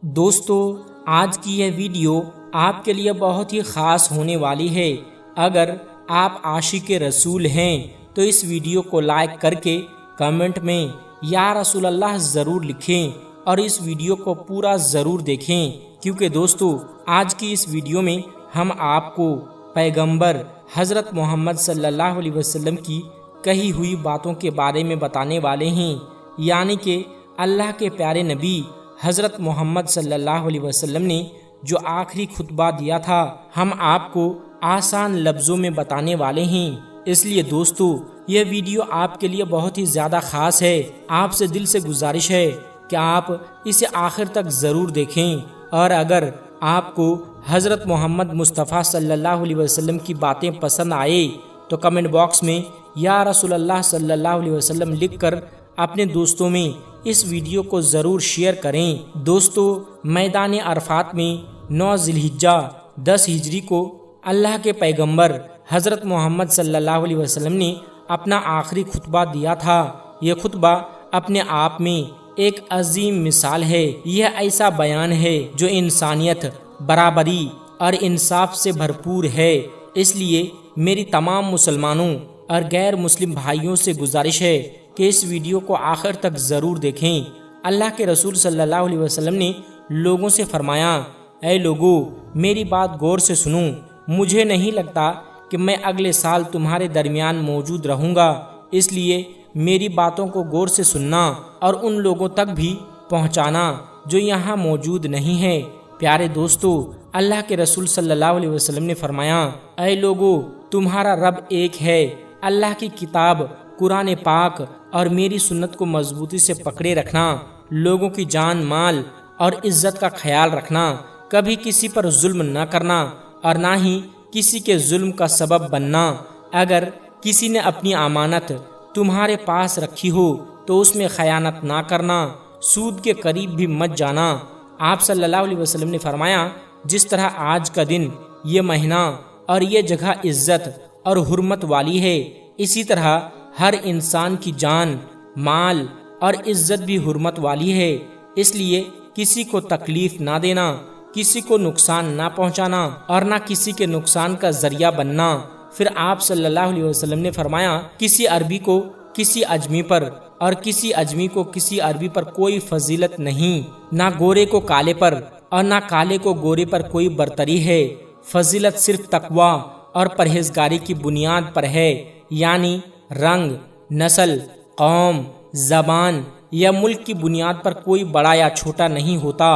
دوستو، آج کی یہ ویڈیو آپ کے لیے بہت ہی خاص ہونے والی ہے۔ اگر آپ عاشق رسول ہیں تو اس ویڈیو کو لائک کر کے کمنٹ میں یا رسول اللہ ضرور لکھیں اور اس ویڈیو کو پورا ضرور دیکھیں، کیونکہ دوستو آج کی اس ویڈیو میں ہم آپ کو پیغمبر حضرت محمد صلی اللہ علیہ وسلم کی کہی ہوئی باتوں کے بارے میں بتانے والے ہیں، یعنی کہ اللہ کے پیارے نبی حضرت محمد صلی اللہ علیہ وسلم نے جو آخری خطبہ دیا تھا ہم آپ کو آسان لفظوں میں بتانے والے ہیں۔ اس لیے دوستو یہ ویڈیو آپ کے لیے بہت ہی زیادہ خاص ہے۔ آپ سے دل سے گزارش ہے کہ آپ اسے آخر تک ضرور دیکھیں، اور اگر آپ کو حضرت محمد مصطفیٰ صلی اللہ علیہ وسلم کی باتیں پسند آئے تو کمنٹ باکس میں یا رسول اللہ صلی اللہ علیہ وسلم لکھ کر اپنے دوستوں میں اس ویڈیو کو ضرور شیئر کریں۔ دوستو میدان عرفات میں 9 ذی الحجہ 10 ہجری کو اللہ کے پیغمبر حضرت محمد صلی اللہ علیہ وسلم نے اپنا آخری خطبہ دیا تھا۔ یہ خطبہ اپنے آپ میں ایک عظیم مثال ہے۔ یہ ایسا بیان ہے جو انسانیت، برابری اور انصاف سے بھرپور ہے۔ اس لیے میری تمام مسلمانوں اور غیر مسلم بھائیوں سے گزارش ہے کہ اس ویڈیو کو آخر تک ضرور دیکھیں۔ اللہ کے رسول صلی اللہ علیہ وسلم نے لوگوں سے فرمایا، اے لوگو میری بات غور سے سنو، مجھے نہیں لگتا کہ میں اگلے سال تمہارے درمیان موجود رہوں گا، اس لیے میری باتوں کو غور سے سننا اور ان لوگوں تک بھی پہنچانا جو یہاں موجود نہیں ہیں۔ پیارے دوستو، اللہ کے رسول صلی اللہ علیہ وسلم نے فرمایا، اے لوگو تمہارا رب ایک ہے۔ اللہ کی کتاب قرآن پاک اور میری سنت کو مضبوطی سے پکڑے رکھنا، لوگوں کی جان مال اور عزت کا خیال رکھنا، کبھی کسی پر ظلم نہ کرنا اور نہ ہی کسی کے ظلم کا سبب بننا۔ اگر کسی نے اپنی امانت تمہارے پاس رکھی ہو تو اس میں خیانت نہ کرنا، سود کے قریب بھی مت جانا۔ آپ صلی اللہ علیہ وسلم نے فرمایا، جس طرح آج کا دن، یہ مہینہ اور یہ جگہ عزت اور حرمت والی ہے، اسی طرح ہر انسان کی جان، مال اور عزت بھی حرمت والی ہے۔ اس لیے کسی کو تکلیف نہ دینا، کسی کو نقصان نہ پہنچانا اور نہ کسی کے نقصان کا ذریعہ بننا۔ پھر آپ صلی اللہ علیہ وسلم نے فرمایا، کسی عربی کو کسی اجمی پر اور کسی اجمی کو کسی عربی پر کوئی فضیلت نہیں، نہ گورے کو کالے پر اور نہ کالے کو گورے پر کوئی برتری ہے۔ فضیلت صرف تقوی اور پرہیزگاری کی بنیاد پر ہے، یعنی رنگ، نسل، قوم، زبان یا ملک کی بنیاد پر کوئی بڑا یا چھوٹا نہیں ہوتا۔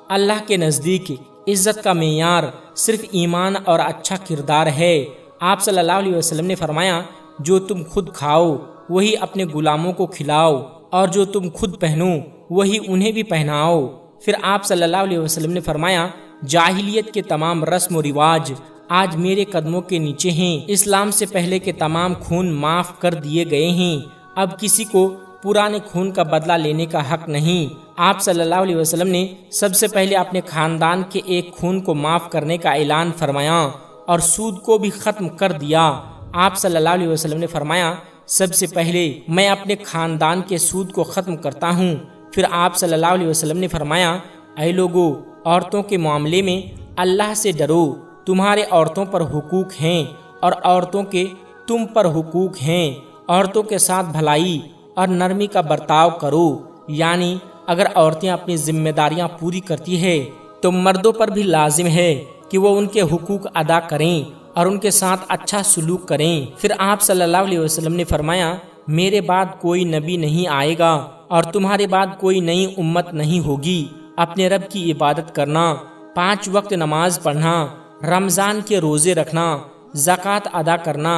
اللہ کے نزدیک عزت کا معیار صرف ایمان اور اچھا کردار ہے۔ آپ صلی اللہ علیہ وسلم نے فرمایا، جو تم خود کھاؤ وہی اپنے غلاموں کو کھلاؤ، اور جو تم خود پہنو وہی انہیں بھی پہناؤ۔ پھر آپ صلی اللہ علیہ وسلم نے فرمایا، جاہلیت کے تمام رسم و رواج آج میرے قدموں کے نیچے ہیں۔ اسلام سے پہلے کے تمام خون معاف کر دیے گئے ہیں، اب کسی کو پرانے خون کا بدلہ لینے کا حق نہیں۔ آپ صلی اللہ علیہ وسلم نے سب سے پہلے اپنے خاندان کے ایک خون کو معاف کرنے کا اعلان فرمایا اور سود کو بھی ختم کر دیا۔ آپ صلی اللہ علیہ وسلم نے فرمایا، سب سے پہلے میں اپنے خاندان کے سود کو ختم کرتا ہوں۔ پھر آپ صلی اللہ علیہ وسلم نے فرمایا، اے لوگو عورتوں کے معاملے میں اللہ سے ڈرو، تمہارے عورتوں پر حقوق ہیں اور عورتوں کے تم پر حقوق ہیں۔ عورتوں کے ساتھ بھلائی اور نرمی کا برتاؤ کرو، یعنی اگر عورتیں اپنی ذمہ داریاں پوری کرتی ہیں تو مردوں پر بھی لازم ہے کہ وہ ان کے حقوق ادا کریں اور ان کے ساتھ اچھا سلوک کریں۔ پھر آپ صلی اللہ علیہ وسلم نے فرمایا، میرے بعد کوئی نبی نہیں آئے گا اور تمہارے بعد کوئی نئی امت نہیں ہوگی۔ اپنے رب کی عبادت کرنا، 5 وقت نماز پڑھنا، رمضان کے روزے رکھنا، زکوٰۃ ادا کرنا،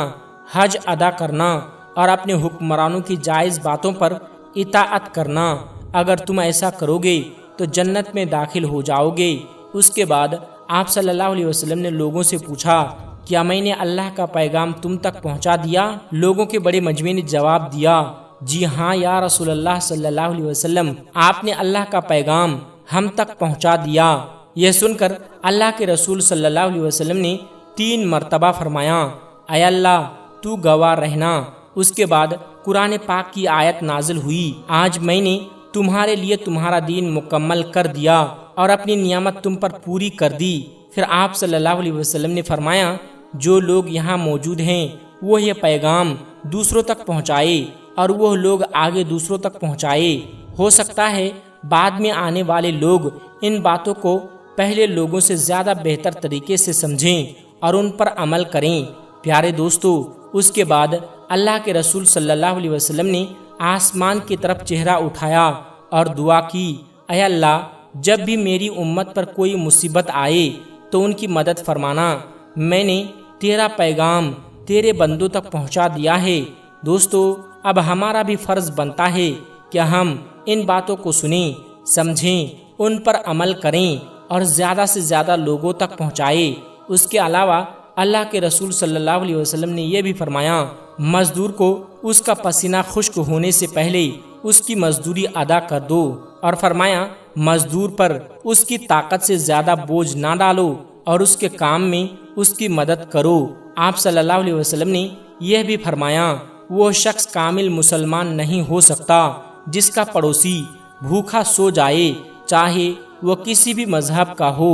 حج ادا کرنا اور اپنے حکمرانوں کی جائز باتوں پر اطاعت کرنا۔ اگر تم ایسا کرو گے تو جنت میں داخل ہو جاؤ گے۔ اس کے بعد آپ صلی اللہ علیہ وسلم نے لوگوں سے پوچھا، کیا میں نے اللہ کا پیغام تم تک پہنچا دیا؟ لوگوں کے بڑے مجمع نے جواب دیا، جی ہاں یا رسول اللہ صلی اللہ علیہ وسلم، آپ نے اللہ کا پیغام ہم تک پہنچا دیا۔ یہ سن کر اللہ کے رسول صلی اللہ علیہ وسلم نے 3 مرتبہ فرمایا، اے اللہ تو گواہ رہنا۔ اس کے بعد قرآن پاک کی آیت نازل ہوئی، آج میں نے تمہارے لیے تمہارا دین مکمل کر دیا اور اپنی نعمت تم پر پوری کر دی۔ پھر آپ صلی اللہ علیہ وسلم نے فرمایا جو لوگ یہاں موجود ہیں وہ یہ پیغام دوسروں تک پہنچائے اور وہ لوگ آگے دوسروں تک پہنچائے۔ ہو سکتا ہے بعد میں آنے والے لوگ ان باتوں کو پہلے لوگوں سے زیادہ بہتر طریقے سے سمجھیں اور ان پر عمل کریں۔ پیارے دوستو، اس کے بعد اللہ کے رسول صلی اللہ علیہ وسلم نے آسمان کی طرف چہرہ اٹھایا اور دعا کی، اے اللہ، جب بھی میری امت پر کوئی مصیبت آئے تو ان کی مدد فرمانا۔ میں نے تیرا پیغام تیرے بندوں تک پہنچا دیا ہے۔ دوستو، اب ہمارا بھی فرض بنتا ہے کہ ہم ان باتوں کو سنیں، سمجھیں، ان پر عمل کریں اور زیادہ سے زیادہ لوگوں تک پہنچائیں۔ اس کے علاوہ اللہ کے رسول صلی اللہ علیہ وسلم نے یہ بھی فرمایا، مزدور کو اس کا پسینہ خشک ہونے سے پہلے اس کی مزدوری ادا کر دو، اور فرمایا مزدور پر اس کی طاقت سے زیادہ بوجھ نہ ڈالو اور اس کے کام میں اس کی مدد کرو۔ آپ صلی اللہ علیہ وسلم نے یہ بھی فرمایا، وہ شخص کامل مسلمان نہیں ہو سکتا جس کا پڑوسی بھوکا سو جائے، چاہے وہ کسی بھی مذہب کا ہو،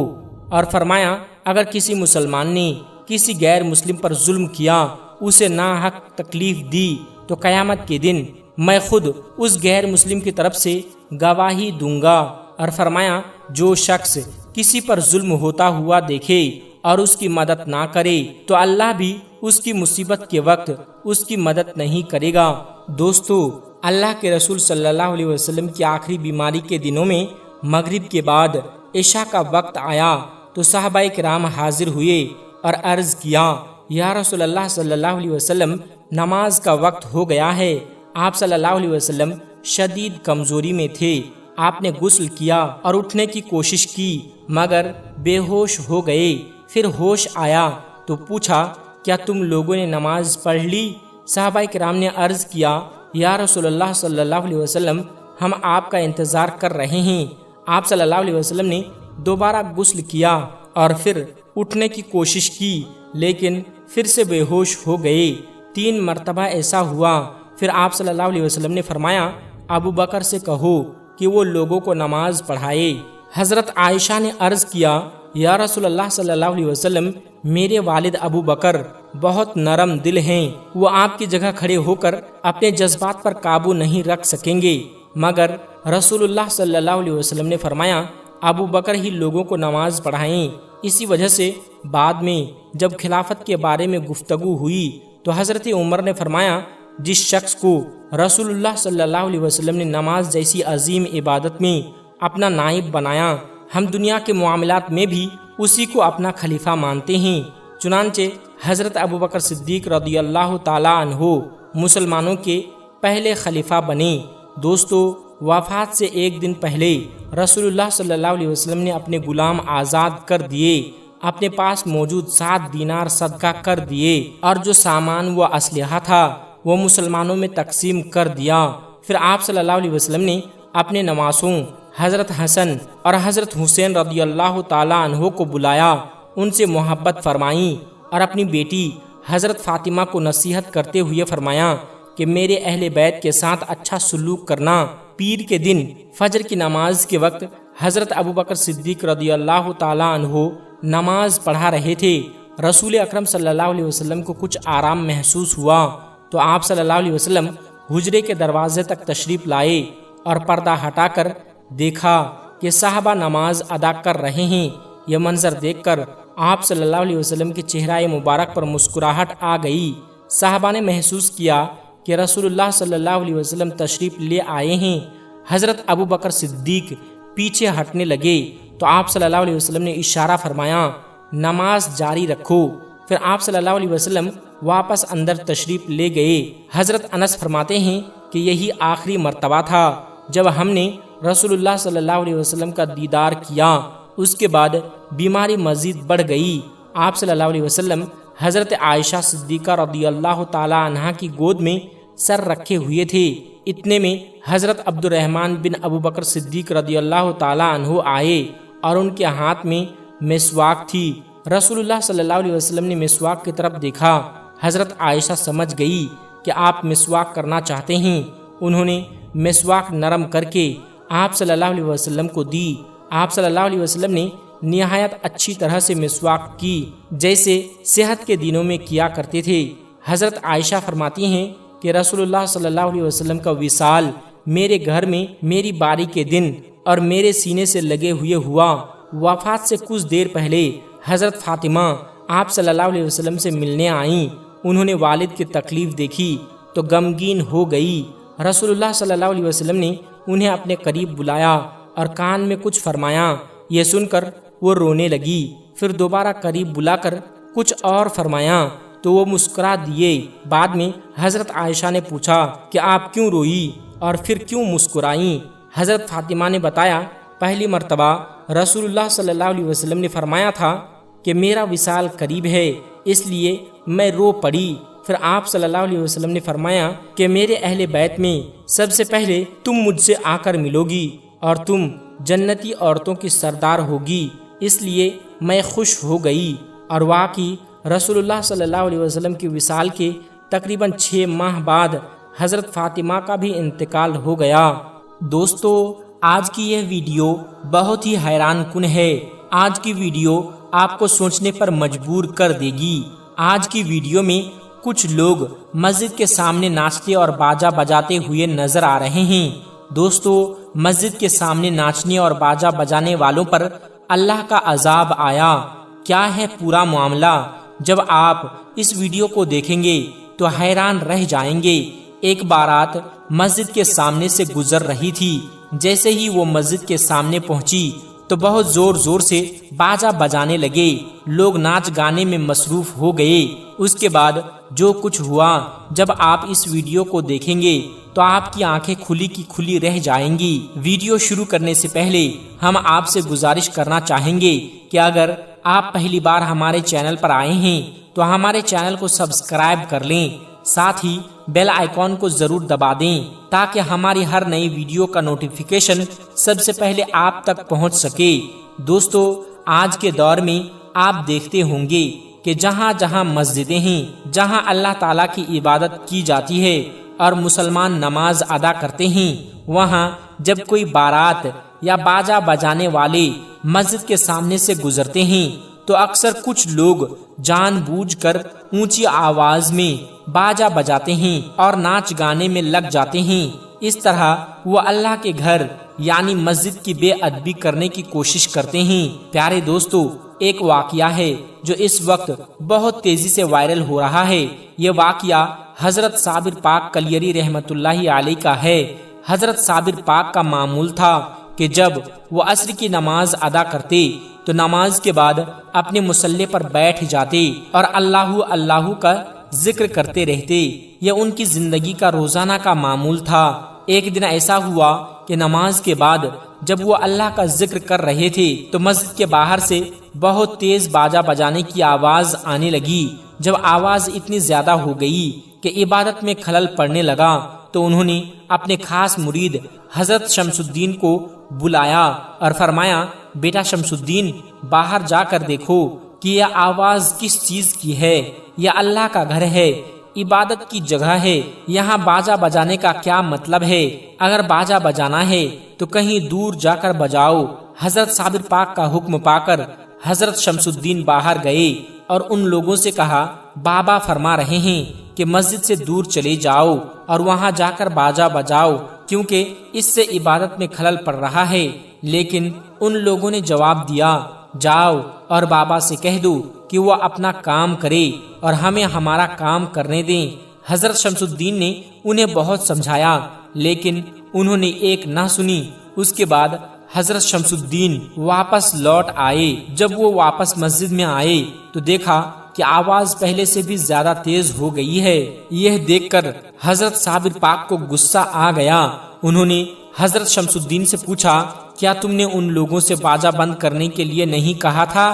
اور فرمایا اگر کسی مسلمان نے کسی غیر مسلم پر ظلم کیا، اسے ناحق تکلیف دی، تو قیامت کے دن میں خود اس غیر مسلم کی طرف سے گواہی دوں گا۔ اور فرمایا جو شخص کسی پر ظلم ہوتا ہوا دیکھے اور اس کی مدد نہ کرے تو اللہ بھی اس کی مصیبت کے وقت اس کی مدد نہیں کرے گا۔ دوستو، اللہ کے رسول صلی اللہ علیہ وسلم کی آخری بیماری کے دنوں میں مغرب کے بعد عشاء کا وقت آیا تو صحابہ کرام حاضر ہوئے اور عرض کیا، یا رسول اللہ صلی اللہ علیہ وسلم، نماز کا وقت ہو گیا ہے۔ آپ صلی اللہ علیہ وسلم شدید کمزوری میں تھے۔ آپ نے غسل کیا اور اٹھنے کی کوشش کی مگر بے ہوش ہو گئے۔ پھر ہوش آیا تو پوچھا، کیا تم لوگوں نے نماز پڑھ لی؟ صحابہ کرام نے عرض کیا، یا رسول اللہ صلی اللہ علیہ وسلم، ہم آپ کا انتظار کر رہے ہیں۔ آپ صلی اللہ علیہ وسلم نے دوبارہ غسل کیا اور پھر اٹھنے کی کوشش کی لیکن پھر سے بے ہوش ہو گئے۔ 3 مرتبہ ایسا ہوا۔ پھر آپ صلی اللہ علیہ وسلم نے فرمایا، ابو بکر سے کہو کہ وہ لوگوں کو نماز پڑھائے۔ حضرت عائشہ نے عرض کیا، یا رسول اللہ صلی اللہ علیہ وسلم، میرے والد ابو بکر بہت نرم دل ہیں، وہ آپ کی جگہ کھڑے ہو کر اپنے جذبات پر قابو نہیں رکھ سکیں گے۔ مگر رسول اللہ صلی اللہ علیہ وسلم نے فرمایا، ابو بکر ہی لوگوں کو نماز پڑھائیں۔ اسی وجہ سے بعد میں جب خلافت کے بارے میں گفتگو ہوئی تو حضرت عمر نے فرمایا، جس شخص کو رسول اللہ صلی اللہ علیہ وسلم نے نماز جیسی عظیم عبادت میں اپنا نائب بنایا، ہم دنیا کے معاملات میں بھی اسی کو اپنا خلیفہ مانتے ہیں۔ چنانچہ حضرت ابو بکر صدیق رضی اللہ تعالی عنہ مسلمانوں کے پہلے خلیفہ بنے۔ دوستو، وفات سے ایک دن پہلے رسول اللہ صلی اللہ علیہ وسلم نے اپنے غلام آزاد کر دیے، اپنے پاس موجود 7 دینار صدقہ کر دیے اور جو سامان و اسلحہ تھا وہ مسلمانوں میں تقسیم کر دیا۔ پھر آپ صلی اللہ علیہ وسلم نے اپنے نواسوں حضرت حسن اور حضرت حسین رضی اللہ تعالیٰ عنہ کو بلایا، ان سے محبت فرمائی اور اپنی بیٹی حضرت فاطمہ کو نصیحت کرتے ہوئے فرمایا کہ میرے اہل بیت کے ساتھ اچھا سلوک کرنا۔ پیر کے دن فجر کی نماز کے وقت حضرت ابو بکر صدیق رضی اللہ تعالیٰ عنہ نماز پڑھا رہے تھے۔ رسول اکرم صلی اللہ علیہ وسلم کو کچھ آرام محسوس ہوا تو آپ صلی اللہ علیہ وسلم حجرے کے دروازے تک تشریف لائے اور پردہ ہٹا کر دیکھا کہ صحابہ نماز ادا کر رہے ہیں۔ یہ منظر دیکھ کر آپ صلی اللہ علیہ وسلم کے چہرہ مبارک پر مسکراہٹ آ گئی۔ صحابہ نے محسوس کیا کہ رسول اللہ صلی اللہ علیہ وسلم تشریف لے آئے ہیں۔ حضرت ابو بکر صدیق پیچھے ہٹنے لگے تو آپ صلی اللہ علیہ وسلم نے اشارہ فرمایا، نماز جاری رکھو۔ پھر آپ صلی اللہ علیہ وسلم واپس اندر تشریف لے گئے۔ حضرت انس فرماتے ہیں کہ یہی آخری مرتبہ تھا جب ہم نے رسول اللہ صلی اللہ علیہ وسلم کا دیدار کیا۔ اس کے بعد بیماری مزید بڑھ گئی۔ آپ صلی اللہ علیہ وسلم حضرت عائشہ صدیقہ رضی اللہ تعالی عنہا کی گود میں سر رکھے ہوئے تھے۔ اتنے میں حضرت عبد الرحمن بن ابو بکر صدیق رضی اللہ تعالی عنہ آئے اور ان کے ہاتھ میں مسواک تھی۔ رسول اللہ صلی اللہ علیہ وسلم نے مسواک کی طرف دیکھا۔ حضرت عائشہ سمجھ گئی کہ آپ مسواک کرنا چاہتے ہیں۔ انہوں نے مسواک نرم کر کے آپ صلی اللہ علیہ وسلم کو دی آپ صلی اللہ علیہ وسلم نے نہایت اچھی طرح سے مسواک کی، جیسے صحت کے دنوں میں کیا کرتے تھے۔ حضرت عائشہ فرماتی ہیں کہ رسول اللہ صلی اللہ علیہ وسلم کا وصال میرے گھر میں میری باری کے دن اور میرے سینے سے لگے ہوئے ہوا۔ وفات سے کچھ دیر پہلے حضرت فاطمہ آپ صلی اللہ علیہ وسلم سے ملنے آئیں۔ انہوں نے والد کی تکلیف دیکھی تو غمگین ہو گئی۔ رسول اللہ صلی اللہ علیہ وسلم نے انہیں اپنے قریب بلایا اور کان میں کچھ فرمایا۔ یہ سن کر وہ رونے لگی۔ پھر دوبارہ قریب بلا کر کچھ اور فرمایا تو وہ مسکرا دیے۔ بعد میں حضرت عائشہ نے پوچھا کہ آپ کیوں روئی اور پھر کیوں مسکرائیں؟ حضرت فاطمہ نے بتایا، پہلی مرتبہ رسول اللہ صلی اللہ علیہ وسلم نے فرمایا تھا کہ میرا وصال قریب ہے، اس لیے میں رو پڑی۔ پھر آپ صلی اللہ علیہ وسلم نے فرمایا کہ میرے اہل بیت میں سب سے پہلے تم مجھ سے آ کر ملو گی اور تم جنتی عورتوں کی سردار ہوگی، اس لیے میں خوش ہو گئی۔ اور واقعی رسول اللہ صلی اللہ علیہ وسلم کی وصال کے تقریباً 6 ماہ بعد حضرت فاطمہ کا بھی انتقال ہو گیا۔ دوستو، آج کی یہ ویڈیو بہت ہی حیران کن ہے۔ آج کی ویڈیو آپ کو سوچنے پر مجبور کر دے گی۔ آج کی ویڈیو میں کچھ لوگ مسجد کے سامنے ناچتے اور باجا بجاتے ہوئے نظر آ رہے ہیں۔ دوستو، مسجد کے سامنے ناچنے اور باجا بجانے والوں پر اللہ کا عذاب آیا۔ کیا ہے پورا معاملہ؟ جب آپ اس ویڈیو کو دیکھیں گے تو حیران رہ جائیں گے۔ ایک بارات مسجد کے سامنے سے گزر رہی تھی۔ جیسے ہی وہ مسجد کے سامنے پہنچی تو بہت زور زور سے باجا بجانے لگے۔ لوگ ناچ گانے میں مصروف ہو گئے۔ اس کے بعد جو کچھ ہوا، جب آپ اس ویڈیو کو دیکھیں گے تو آپ کی آنکھیں کھلی کی کھلی رہ جائیں گی۔ ویڈیو شروع کرنے سے پہلے ہم آپ سے گزارش کرنا چاہیں گے کہ اگر آپ پہلی بار ہمارے چینل پر آئے ہیں تو ہمارے چینل کو سبسکرائب کر لیں، ساتھ ہی بیل آئیکن کو ضرور دبا دیں تاکہ ہماری ہر نئی ویڈیو کا نوٹیفیکیشن سب سے پہلے آپ تک پہنچ سکے۔ دوستو، آج کے دور میں آپ دیکھتے ہوں گے کہ جہاں جہاں مسجدیں ہیں، جہاں اللہ تعالیٰ کی عبادت کی جاتی ہے اور مسلمان نماز ادا کرتے ہیں، وہاں جب کوئی بارات یا باجا بجانے والے مسجد کے سامنے سے گزرتے ہیں تو اکثر کچھ لوگ جان بوجھ کر اونچی آواز میں باجا بجاتے ہیں اور ناچ گانے میں لگ جاتے ہیں۔ اس طرح وہ اللہ کے گھر یعنی مسجد کی بے ادبی کرنے کی کوشش کرتے ہیں۔ پیارے دوستو، ایک واقعہ ہے جو اس وقت بہت تیزی سے وائرل ہو رہا ہے۔ یہ واقعہ حضرت صابر پاک کلیری رحمت اللہ علیہ کا ہے۔ حضرت صابر پاک کا معمول تھا کہ جب وہ عصر کی نماز ادا کرتے تو نماز کے بعد اپنے مصلی پر بیٹھ جاتے اور اللہ اللہ کا ذکر کرتے رہتے۔ یہ ان کی زندگی کا روزانہ کا معمول تھا۔ ایک دن ایسا ہوا کہ نماز کے بعد جب وہ اللہ کا ذکر کر رہے تھے تو مسجد کے باہر سے بہت تیز باجا بجانے کی آواز آنے لگی۔ جب آواز اتنی زیادہ ہو گئی کہ عبادت میں خلل پڑنے لگا تو انہوں نے اپنے خاص مرید حضرت شمس الدین کو بلایا اور فرمایا، بیٹا شمس الدین، باہر جا کر دیکھو کہ یہ آواز کس چیز کی ہے۔ یہ اللہ کا گھر ہے، عبادت کی جگہ ہے، یہاں باجا بجانے کا کیا مطلب ہے؟ اگر باجا بجانا ہے تو کہیں دور جا کر بجاؤ۔ حضرت صابر پاک کا حکم پا کر حضرت شمس الدین باہر گئے اور ان لوگوں سے کہا، بابا فرما رہے ہیں کہ مسجد سے دور چلے جاؤ اور وہاں جا کر باجا بجاؤ کیونکہ اس سے عبادت میں خلل پڑ رہا ہے۔ لیکن ان لوگوں نے جواب دیا، جاؤ اور بابا سے کہہ دو کہ وہ اپنا کام کرے اور ہمیں ہمارا کام کرنے دیں۔ حضرت شمس الدین نے انہیں بہت سمجھایا لیکن انہوں نے ایک نہ سنی۔ اس کے بعد حضرت شمس الدین واپس لوٹ آئے۔ جب وہ واپس مسجد میں آئے تو دیکھا کہ آواز پہلے سے بھی زیادہ تیز ہو گئی ہے۔ یہ دیکھ کر حضرت صابر پاک کو غصہ آ گیا۔ انہوں نے حضرت شمس الدین سے پوچھا، کیا تم نے ان لوگوں سے باجا بند کرنے کے لیے نہیں کہا تھا؟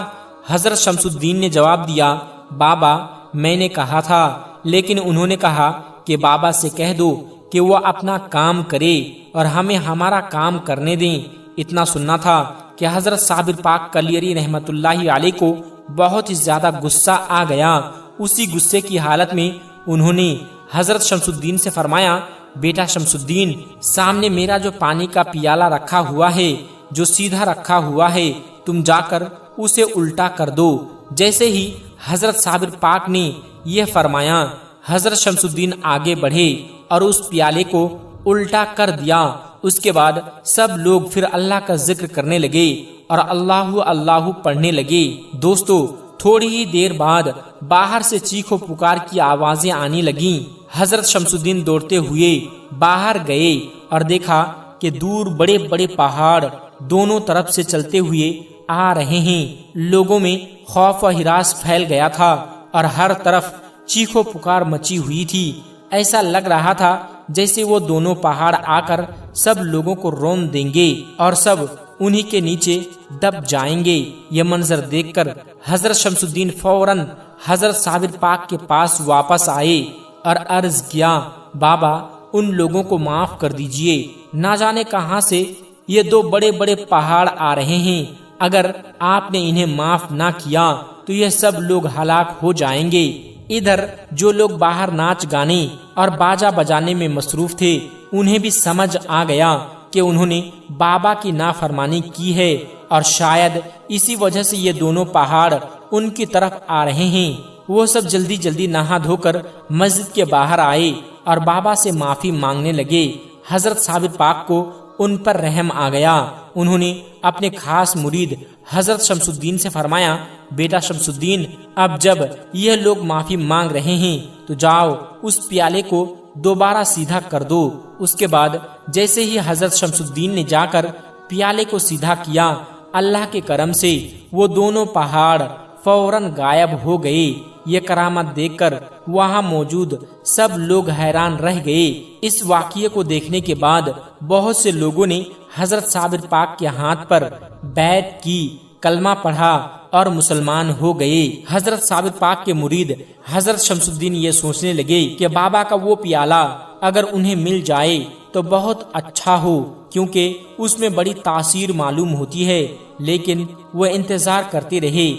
حضرت شمس الدین نے جواب دیا، بابا میں نے کہا تھا، لیکن انہوں نے کہا کہ بابا سے کہہ دو کہ وہ اپنا کام کرے اور ہمیں ہمارا کام کرنے دیں۔ اتنا سننا تھا کہ حضرت صابر پاک کلیری رحمت اللہ علیہ کو بہت ہی زیادہ غصہ آ گیا۔ اسی غصے کی حالت میں انہوں نے حضرت شمس الدین سے فرمایا، بیٹا شمس الدین، سامنے میرا جو پانی کا پیالہ رکھا ہوا ہے جو سیدھا رکھا ہوا ہے تم جا کر اسے الٹا کر دو۔ جیسے ہی حضرت صابر پاک نے یہ فرمایا، حضرت شمس الدین آگے بڑھے اور اس پیالے کو الٹا کر دیا۔ اس کے بعد سب لوگ پھر اللہ کا ذکر کرنے لگے اور اللہ اللہ پڑھنے لگے۔ دوستو، تھوڑی ہی دیر بعد باہر سے چیخ و پکار کی آوازیں آنے لگیں۔ حضرت شمس الدین دوڑتے ہوئے باہر گئے اور دیکھا کہ دور بڑے بڑے پہاڑ دونوں طرف سے چلتے ہوئے آ رہے ہیں۔ لوگوں میں خوف و ہراس پھیل گیا تھا اور ہر طرف چیخ و پکار مچی ہوئی تھی۔ ایسا لگ رہا تھا جیسے وہ دونوں پہاڑ آ کر سب لوگوں کو رون دیں گے اور سب انہی کے نیچے دب جائیں گے۔ یہ منظر دیکھ کر حضرت شمس الدین فوراً حضرت صابر پاک کے پاس واپس آئے اور عرض کیا، بابا ان لوگوں کو معاف کر دیجئے، نہ جانے کہاں سے یہ دو بڑے بڑے پہاڑ آ رہے ہیں، اگر آپ نے انہیں معاف نہ کیا تو یہ سب لوگ ہلاک ہو جائیں گے۔ ادھر جو لوگ باہر ناچ گانے اور باجا بجانے میں مصروف تھے انہیں بھی سمجھ آ گیا کہ انہوں نے بابا کی نافرمانی کی ہے اور شاید اسی وجہ سے یہ دونوں پہاڑ ان کی طرف آ رہے ہیں۔ وہ سب جلدی جلدی نہا دھو کر مسجد کے باہر آئے اور بابا سے معافی مانگنے لگے۔ حضرت صابر پاک کو ان پر رحم آ گیا۔ انہوں نے اپنے خاص مرید حضرت شمس الدین سے فرمایا، بیٹا شمس الدین، اب جب یہ لوگ معافی مانگ رہے ہیں تو جاؤ اس پیالے کو دوبارہ سیدھا کر دو۔ اس کے بعد جیسے ہی حضرت شمس الدین نے جا کر پیالے کو سیدھا کیا، اللہ کے کرم سے وہ دونوں پہاڑ فوراً غائب ہو گئے۔ یہ کرامت دیکھ کر وہاں موجود سب لوگ حیران رہ گئے۔ اس واقعے کو دیکھنے کے بعد بہت سے لوگوں نے حضرت صابر پاک کے ہاتھ پر بیعت کی، کلمہ پڑھا اور مسلمان ہو گئے۔ حضرت صابر پاک کے مرید حضرت شمس الدین یہ سوچنے لگے کہ بابا کا وہ پیالہ اگر انہیں مل جائے تو بہت اچھا ہو، کیونکہ اس میں بڑی تاثیر معلوم ہوتی ہے۔ لیکن وہ انتظار کرتے رہے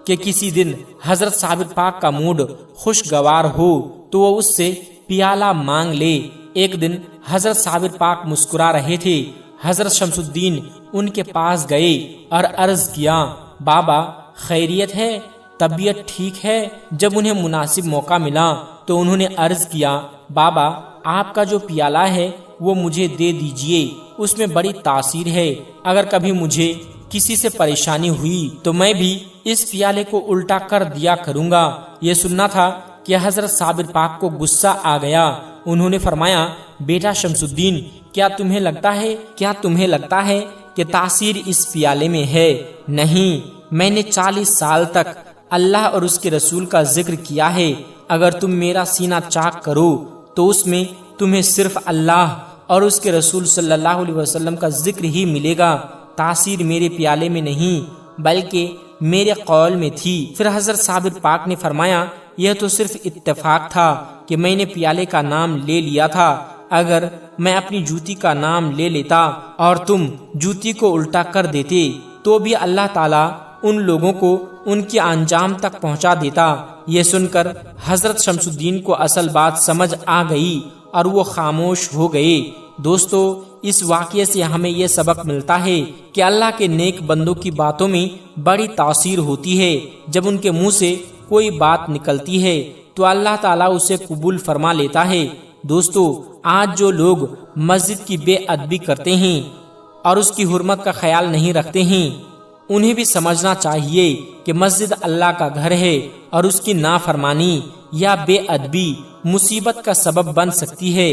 کہ کسی دن حضرت صابر پاک کا موڈ خوشگوار ہو تو وہ اس سے پیالہ مانگ لے۔ ایک دن حضرت صابر پاک مسکرا رہے تھے۔ حضرت شمس الدین ان کے پاس گئے اور عرض کیا، بابا خیریت ہے، طبیعت ٹھیک ہے؟ جب انہیں مناسب موقع ملا تو انہوں نے عرض کیا، بابا آپ کا جو پیالہ ہے وہ مجھے دے دیجئے، اس میں بڑی تاثیر ہے، اگر کبھی مجھے کسی سے پریشانی ہوئی تو میں بھی اس پیالے کو الٹا کر دیا کروں گا۔ یہ سننا تھا کہ حضرت صابر پاک کو غصہ آ گیا۔ انہوں نے فرمایا، بیٹا شمس الدین، کیا تمہیں لگتا ہے کہ تاثیر اس پیالے میں ہے؟ نہیں، میں نے 40 سال تک اللہ اور اس کے رسول کا ذکر کیا ہے۔ اگر تم میرا سینہ چاک کرو تو اس میں تمہیں صرف اللہ اور اس کے رسول صلی اللہ علیہ وسلم کا ذکر ہی ملے گا۔ تاثیر میرے پیالے میں نہیں بلکہ میرے قول میں تھی۔ پھر حضرت صابر پاک نے فرمایا، یہ تو صرف اتفاق تھا کہ میں نے پیالے کا نام لے لیا تھا، اگر میں اپنی جوتی کا نام لے لیتا اور تم جوتی کو الٹا کر دیتے تو بھی اللہ تعالیٰ ان لوگوں کو ان کے انجام تک پہنچا دیتا۔ یہ سن کر حضرت شمس الدین کو اصل بات سمجھ آ گئی اور وہ خاموش ہو گئے۔ دوستو، اس واقعے سے ہمیں یہ سبق ملتا ہے کہ اللہ کے نیک بندوں کی باتوں میں بڑی تاثیر ہوتی ہے۔ جب ان کے منہ سے کوئی بات نکلتی ہے تو اللہ تعالیٰ اسے قبول فرما لیتا ہے۔ دوستو، آج جو لوگ مسجد کی بے ادبی کرتے ہیں اور اس کی حرمت کا خیال نہیں رکھتے ہیں، انہیں بھی سمجھنا چاہیے کہ مسجد اللہ کا گھر ہے اور اس کی نافرمانی یا بے ادبی مصیبت کا سبب بن سکتی ہے۔